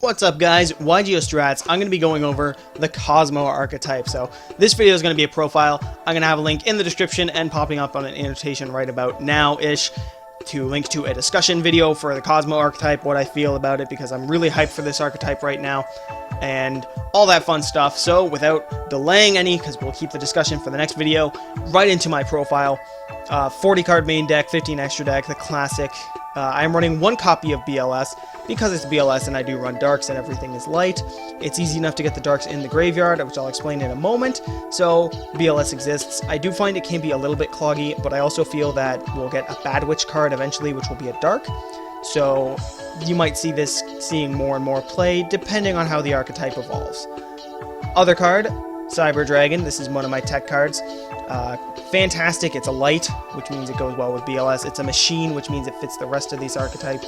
What's up guys, YGO Strats. I'm going to be going over the Cosmo archetype. So this video is going to be a profile. I'm going to have a link in the description and popping up on an annotation right about now-ish to link to a discussion video for the Cosmo archetype, what I feel about it, because I'm really hyped for this archetype right now, and all that fun stuff. So without delaying any, because we'll keep the discussion for the next video, right into my profile. 40 card main deck, 15 extra deck, the classic. I'm running one copy of BLS because it's BLS and I do run darks and everything is light. It's easy enough to get the darks in the graveyard, which I'll explain in a moment, so BLS exists. I do find it can be a little bit cloggy, but I also feel that we'll get a Bad Witch card eventually, which will be a dark, so you might see this seeing more and more play depending on how the archetype evolves. Other card, Cyber Dragon. This is one of my tech cards. Fantastic. It's a light, which means it goes well with BLS. It's a machine, which means it fits the rest of these archetype.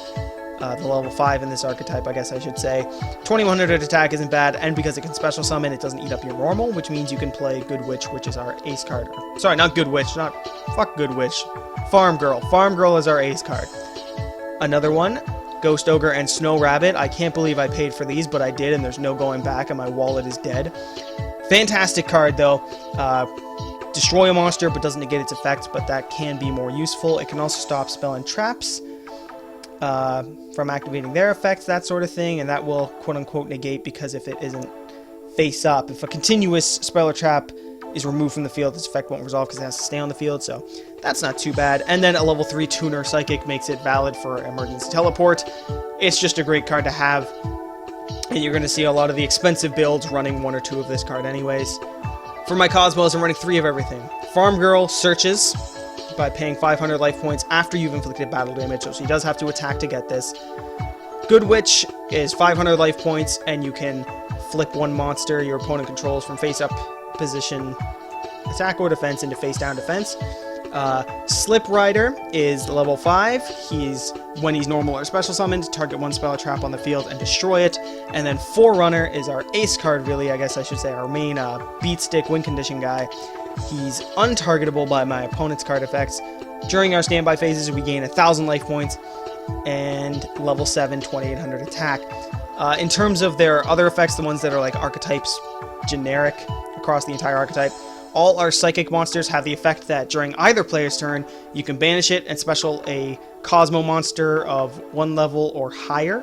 The level 5 in this archetype, I guess I should say. 2100 attack isn't bad, and because it can special summon, it doesn't eat up your normal, which means you can play Goodwitch, which is our ace card. Sorry, not Goodwitch, fuck Goodwitch. Farm Girl. Farm Girl is our ace card. Another one, Ghost Ogre and Snow Rabbit. I can't believe I paid for these, but I did, and there's no going back, and my wallet is dead. Fantastic card, though. Destroy a monster, but doesn't negate its effects, but that can be more useful. It can also stop spell and traps from activating their effects, that sort of thing, and that will quote-unquote negate, because if it isn't face up, if a continuous spell or trap is removed from the field, its effect won't resolve because it has to stay on the field, so that's not too bad. And then a level 3 tuner Psychic makes it valid for emergency teleport. It's just a great card to have, and you're going to see a lot of the expensive builds running one or two of this card anyways. For my Cosmos, I'm running 3 of everything. Farm Girl searches by paying 500 life points after you've inflicted battle damage, so she does have to attack to get this. Goodwitch is 500 life points, and you can flip one monster your opponent controls from face-up position attack or defense into face-down defense. Sliprider is level 5. When he's normal or special summoned, target one spell or trap on the field and destroy it. And then Forerunner is our ace card, really, I guess I should say, our main beat stick win condition guy. He's untargetable by my opponent's card effects. During our standby phases, we gain 1,000 life points and level 7, 2800 attack. In terms of their other effects, the ones that are like archetypes generic across the entire archetype, all our psychic monsters have the effect that during either player's turn, you can banish it and special a Cosmo monster of 1 level or higher.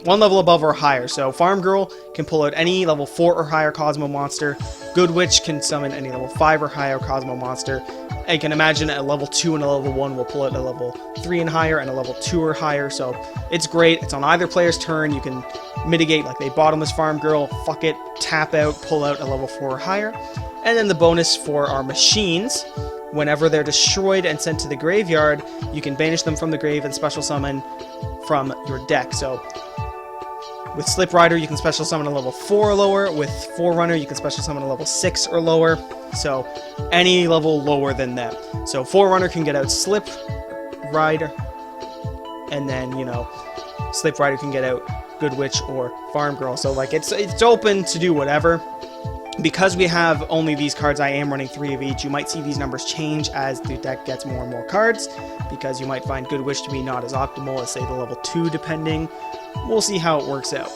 1 level above or higher. So Farm Girl can pull out any level 4 or higher Cosmo monster. Goodwitch can summon any level 5 or higher Cosmo monster. I can imagine a level 2 and a level 1 will pull out a level 3 and higher and a level 2 or higher. So it's great. It's on either player's turn. You can mitigate like they bottomless Farm Girl, fuck it, tap out, pull out a level 4 or higher. And then the bonus for our machines, whenever they're destroyed and sent to the graveyard, you can banish them from the grave and special summon from your deck. So with Sliprider, you can special summon a level 4 or lower. With Forerunner, you can special summon a level 6 or lower. So any level lower than that. So Forerunner can get out Sliprider, and then, you know, Sliprider can get out Goodwitch or Farm Girl. So like it's open to do whatever. Because we have only these cards, I am running 3 of each. You might see these numbers change as the deck gets more and more cards, because you might find Goodwitch to be not as optimal as, say, the level 2, depending. We'll see how it works out.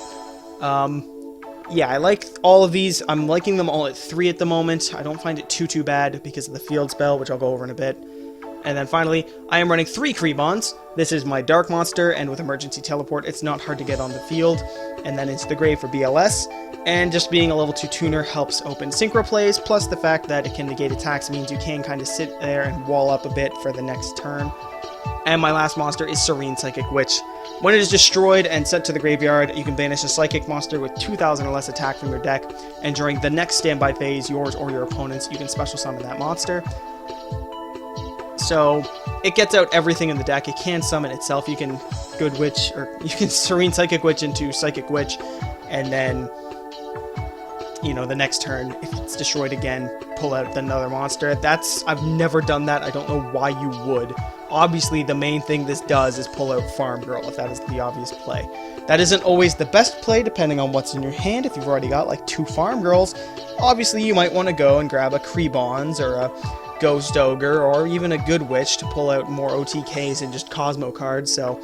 Yeah, I like all of these. I'm liking them all at 3 at the moment. I don't find it too bad because of the field spell, which I'll go over in a bit. And then finally, I am running 3 Krebons. This is my dark monster, and with emergency teleport, it's not hard to get on the field, and then into the grave for BLS. And just being a level 2 tuner helps open Synchro plays, plus the fact that it can negate attacks means you can kind of sit there and wall up a bit for the next turn. And my last monster is Serene Psychic Witch. When it is destroyed and sent to the graveyard, you can banish a Psychic monster with 2,000 or less attack from your deck, and during the next standby phase, yours or your opponent's, you can special summon that monster. So it gets out everything in the deck. It can summon itself. You can Goodwitch, or you can Serene Psychic Witch into Psychic Witch, and then, you know, the next turn, if it's destroyed again, pull out another monster. I've never done that. I don't know why you would. Obviously, the main thing this does is pull out Farm Girl, if that is the obvious play. That isn't always the best play, depending on what's in your hand. If you've already got like 2 Farm Girls, obviously you might want to go and grab a Krebons or a Ghost Ogre or even a Goodwitch to pull out more OTKs and just Cosmo cards. So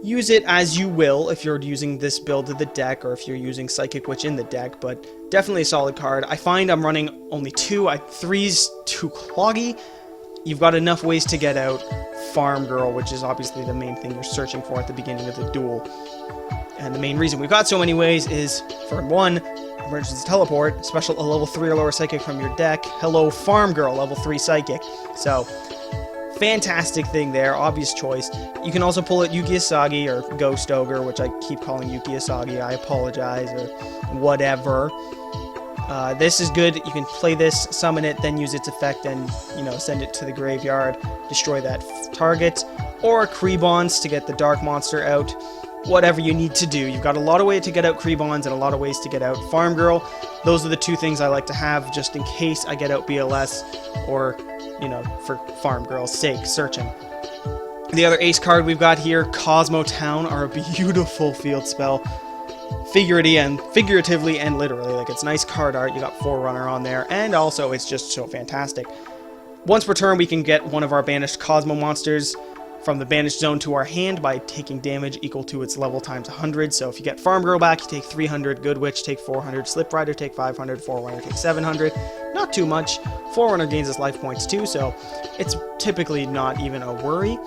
Use it as you will if you're using this build of the deck or if you're using Psychic Witch in the deck, but definitely a solid card. I find I'm running only 2. 3's too cloggy. You've got enough ways to get out Farm Girl, which is obviously the main thing you're searching for at the beginning of the duel. And the main reason we've got so many ways is, for 1, Emergency Teleport, special a level 3 or lower Psychic from your deck. Hello, Farm Girl, level 3 Psychic. So, fantastic thing there, obvious choice. You can also pull it Yuki Asagi or Ghost Ogre, which I keep calling Yuki Asagi, I apologize, or whatever. This is good. You can play this, summon it, then use its effect and, send it to the graveyard, destroy that target, or Krebons to get the Dark Monster out. Whatever you need to do. You've got a lot of ways to get out Krebons and a lot of ways to get out Farm Girl. Those are the 2 things I like to have just in case I get out BLS or, for Farm Girl's sake, searching. The other ace card we've got here, Cosmotown, are a beautiful field spell. Figuratively and literally. Like, it's nice card art. You got Forerunner on there, and also it's just so fantastic. Once per turn, we can get one of our banished Cosmo monsters from the banished zone to our hand by taking damage equal to its level times 100. So if you get Farm Girl back, you take 300, Goodwitch take 400, Sliprider take 500, Forerunner take 700. Not too much. Forerunner gains its life points too, so it's typically not even a worry.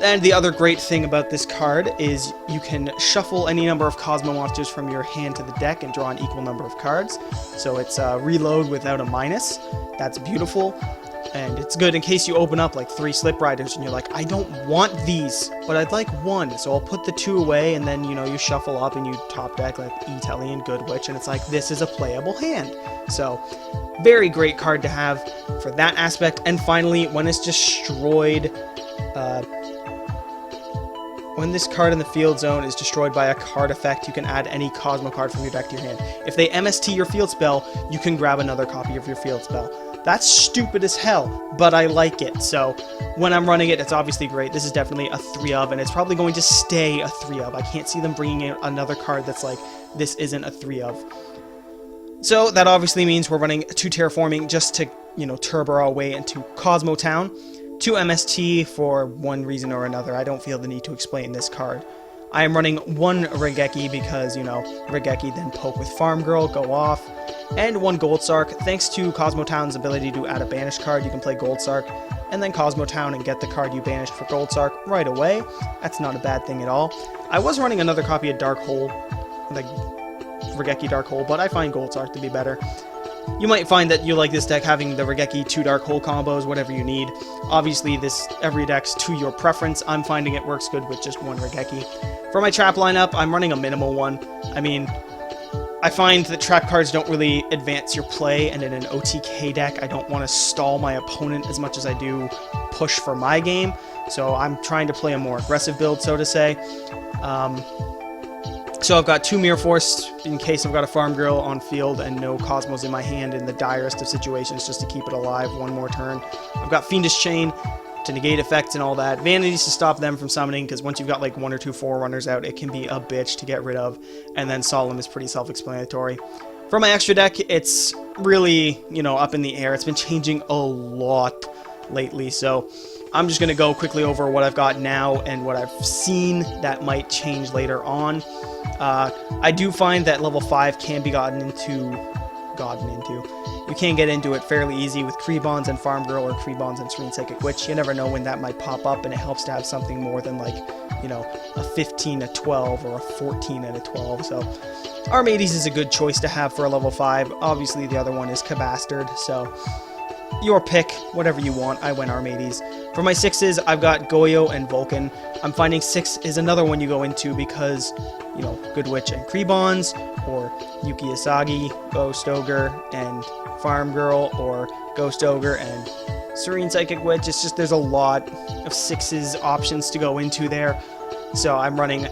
And the other great thing about this card is you can shuffle any number of Cosmo monsters from your hand to the deck and draw an equal number of cards. So it's reload without a minus. That's beautiful. And it's good in case you open up like 3 Slipriders and you're like, I don't want these, but I'd like 1. So I'll put the 2 away, and then, you shuffle up and you top deck like E-Telly and Goodwitch, and it's like, this is a playable hand. So, very great card to have for that aspect. And finally, when it's destroyed, when this card in the field zone is destroyed by a card effect, you can add any Cosmo card from your deck to your hand. If they MST your field spell, you can grab another copy of your field spell. That's stupid as hell, but I like it. So when I'm running it, it's obviously great. This is definitely a 3 of, and it's probably going to stay a 3 of. I can't see them bringing out another card that's like, this isn't a 3 of. So that obviously means we're running 2 Terraforming just to, turbo our way into Kozmotown. 2 MST for one reason or another. I don't feel the need to explain this card. I am running 1 Raigeki because, Raigeki then poke with Farm Girl, go off, and 1 Gold Sark. Thanks to Kozmotown's ability to add a banished card, you can play Gold Sark, and then Kozmotown and get the card you banished for Gold Sark right away. That's not a bad thing at all. I was running another copy of Dark Hole, like Raigeki Dark Hole, but I find Gold Sark to be better. You might find that you like this deck having the Raigeki 2 Dark Hole combos, whatever you need. Obviously, every deck's to your preference. I'm finding it works good with just 1 Raigeki. For my trap lineup, I'm running a minimal one. I mean, I find that trap cards don't really advance your play, and in an OTK deck, I don't want to stall my opponent as much as I do push for my game. So I'm trying to play a more aggressive build, so to say. So I've got 2 Mirror Force in case I've got a Farm Girl on field and no Cosmos in my hand in the direst of situations, just to keep it alive 1 more turn. I've got Fiendish Chain to negate effects and all that. Vanities to stop them from summoning, because once you've got like 1 or 2 Forerunners out, it can be a bitch to get rid of. And then Solemn is pretty self-explanatory. For my extra deck, it's really, up in the air. It's been changing a lot lately, so I'm just going to go quickly over what I've got now and what I've seen that might change later on. I do find that level 5 can be gotten into. You can get into it fairly easy with Krebons and Farm Girl or Krebons and Serene Psychic Witch. You never know when that might pop up, and it helps to have something more than like, a 15, a 12, or a 14 and a 12. So Armades is a good choice to have for a level 5. Obviously, the other one is Cabastard, so your pick, whatever you want. I went Armades. For my 6s, I've got Goyo and Vulcan. I'm finding 6 is another one you go into because, Goodwitch and Krebons, or Yuki Asagi, Ghost Ogre, and Farm Girl, or Ghost Ogre and Serene Psychic Witch. It's just there's a lot of 6s options to go into there. So I'm running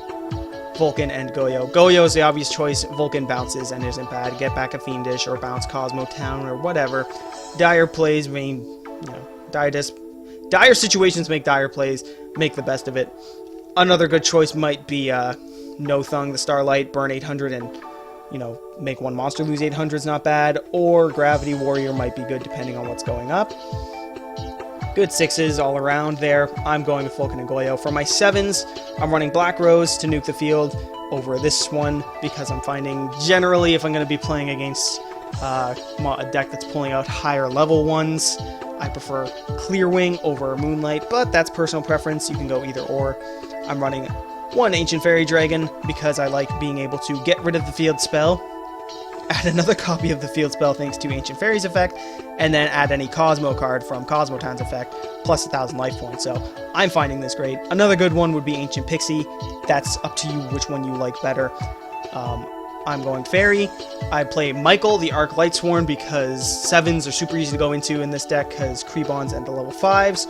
Vulcan and Goyo. Goyo is the obvious choice. Vulcan bounces and isn't bad. Get back a Fiendish or bounce Kozmotown or whatever. Dire plays mean, dire situations make dire plays. Make the best of it. Another good choice might be No Thung, the Starlight, burn 800 and, make 1 monster lose 800 is not bad. Or Gravity Warrior might be good depending on what's going up. Good 6s all around there. I'm going with Vulcan and Goyo. For my 7s, I'm running Blackrose to nuke the field over this one because I'm finding generally if I'm going to be playing against a deck that's pulling out higher level ones, I prefer Clearwing over Moonlight, but that's personal preference. You can go either or. I'm running one Ancient Fairy Dragon because I like being able to get rid of the field spell, add another copy of the field spell thanks to Ancient Fairy's effect, and then add any Cosmo card from Cosmotown's effect, plus 1,000 life points. So I'm finding this great. Another good one would be Ancient Pixie. That's up to you which one you like better. I'm going Fairy. I play Michael, the Arch-Lightsworn, because 7s are super easy to go into in this deck because Krebons and the level 5s.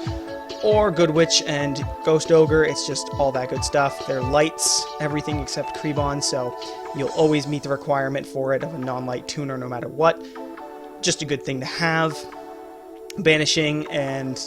Or Goodwitch and Ghost Ogre, it's just all that good stuff. They're lights, everything except Krebon, so you'll always meet the requirement for it of a non-light tuner no matter what. Just a good thing to have. Banishing, and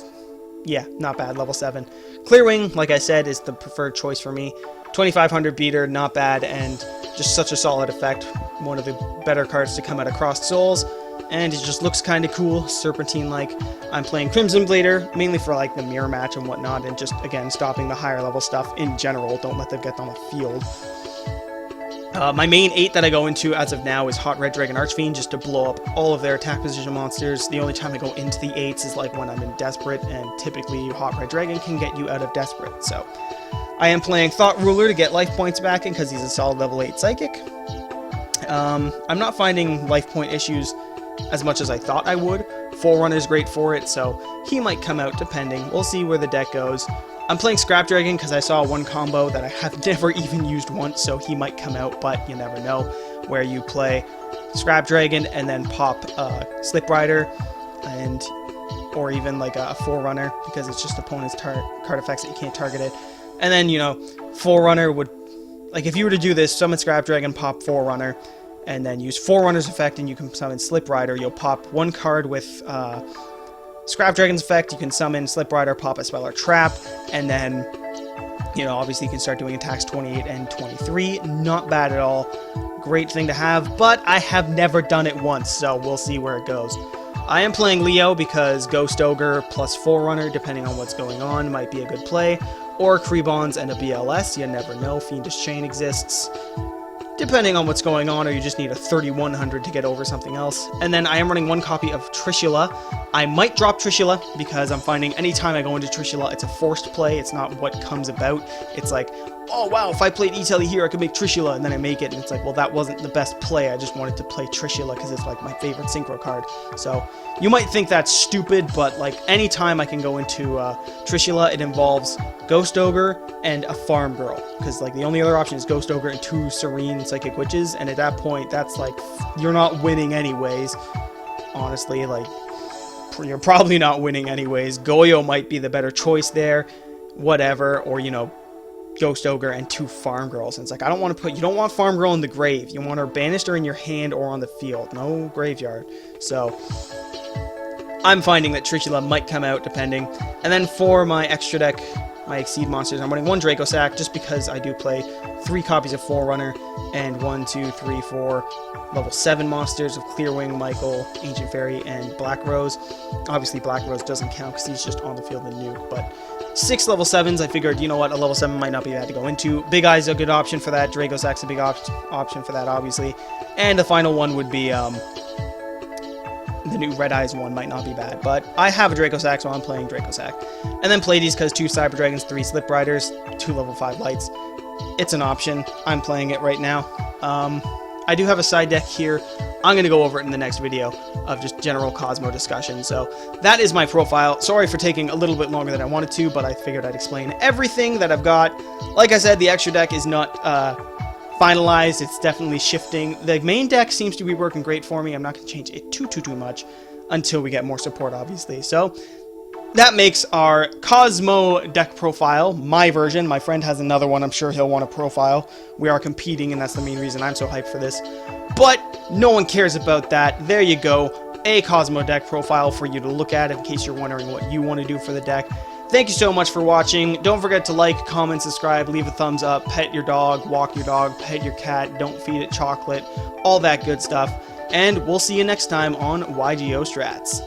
yeah, not bad, level 7. Clearwing, like I said, is the preferred choice for me. 2500 beater, not bad, and just such a solid effect. One of the better cards to come out of Crossed Souls. And it just looks kind of cool, Serpentine-like. I'm playing Crimson Blader, mainly for like the mirror match and whatnot, and just, again, stopping the higher level stuff in general. Don't let them get on the field. My main 8 that I go into as of now is Hot Red Dragon Archfiend, just to blow up all of their attack position monsters. The only time I go into the 8s is like when I'm in Desperate, and typically Hot Red Dragon can get you out of Desperate. So I am playing Thought Ruler to get life points back because he's a solid level 8 Psychic. I'm not finding life point issues as much as I thought I would. Forerunner's great for it, so he might come out depending. We'll see where the deck goes. I'm playing Scrap Dragon because I saw one combo that I have never even used once, so he might come out, but you never know, where you play Scrap Dragon and then pop Sliprider, and or even like a Forerunner, because it's just opponent's card effects that you can't target it. And then, you know, Forerunner would, like if you were to do this, summon Scrap Dragon, pop Forerunner, and then use Forerunner's effect, and you can summon Sliprider. You'll pop one card with Scrap Dragon's effect, you can summon Sliprider, pop a spell or trap, and then, you know, obviously you can start doing attacks 28 and 23. Not bad at all. Great thing to have, but I have never done it once, so we'll see where it goes. I am playing Leo because Ghost Ogre plus Forerunner, depending on what's going on, might be a good play, or Krebons and a BLS, you never know. Fiendish Chain exists, depending on what's going on, or you just need a 3100 to get over something else. And then I am running one copy of Trishula. I might drop Trishula because I'm finding anytime I go into Trishula, it's a forced play. It's not what comes about. It's like, oh wow, if I played E-Telly here, I could make Trishula, and then I make it, and it's like, well, that wasn't the best play. I just wanted to play Trishula because it's like my favorite Synchro card. So you might think that's stupid, but like anytime I can go into Trishula, it involves Ghost Ogre and a Farm Girl, because like the only other option is Ghost Ogre and 2 Serene Psychic Witches, and at that point, that's like, you're not winning anyways. Honestly, like, you're probably not winning anyways. Goyo might be the better choice there, whatever, or, you know, Ghost Ogre and 2 Farm Girls. And it's like, I don't want to put, you don't want Farm Girl in the grave. You want her banished or in your hand or on the field. No graveyard. So I'm finding that Trishula might come out depending. And then for my extra deck, my Exceed monsters, I'm running one Draco Sack just because I do play 3 copies of Forerunner and 1, 2, 3, 4 level 7 monsters of Clearwing, Michael, Ancient Fairy, and Blackrose. Obviously Blackrose doesn't count because he's just on the field and nuke, but 6 level 7s, I figured, you know what, a level 7 might not be bad to go into. Big Eye's a good option for that. Draco Sack's a big option for that, obviously. And the final one would be, the new Red Eyes one might not be bad, but I have a Draco Sack, so I'm playing Draco Sack. And then Pleiades, because 2 Cyber Dragons, 3 Slipriders, 2 level 5 lights. It's an option. I'm playing it right now. I do have a side deck here. I'm going to go over it in the next video of just general Cosmo discussion. So that is my profile. Sorry for taking a little bit longer than I wanted to, but I figured I'd explain everything that I've got. Like I said, the extra deck is not finalized. It's definitely shifting. The main deck seems to be working great for me. I'm not going to change it too much until we get more support, obviously. So that makes our Kozmo Deck Profile, my version. My friend has another one. I'm sure he'll want a profile. We are competing, and that's the main reason I'm so hyped for this. But no one cares about that. There you go. A Kozmo Deck Profile for you to look at in case you're wondering what you want to do for the deck. Thank you so much for watching. Don't forget to like, comment, subscribe, leave a thumbs up, pet your dog, walk your dog, pet your cat, don't feed it chocolate, all that good stuff. And we'll see you next time on YGO Strats.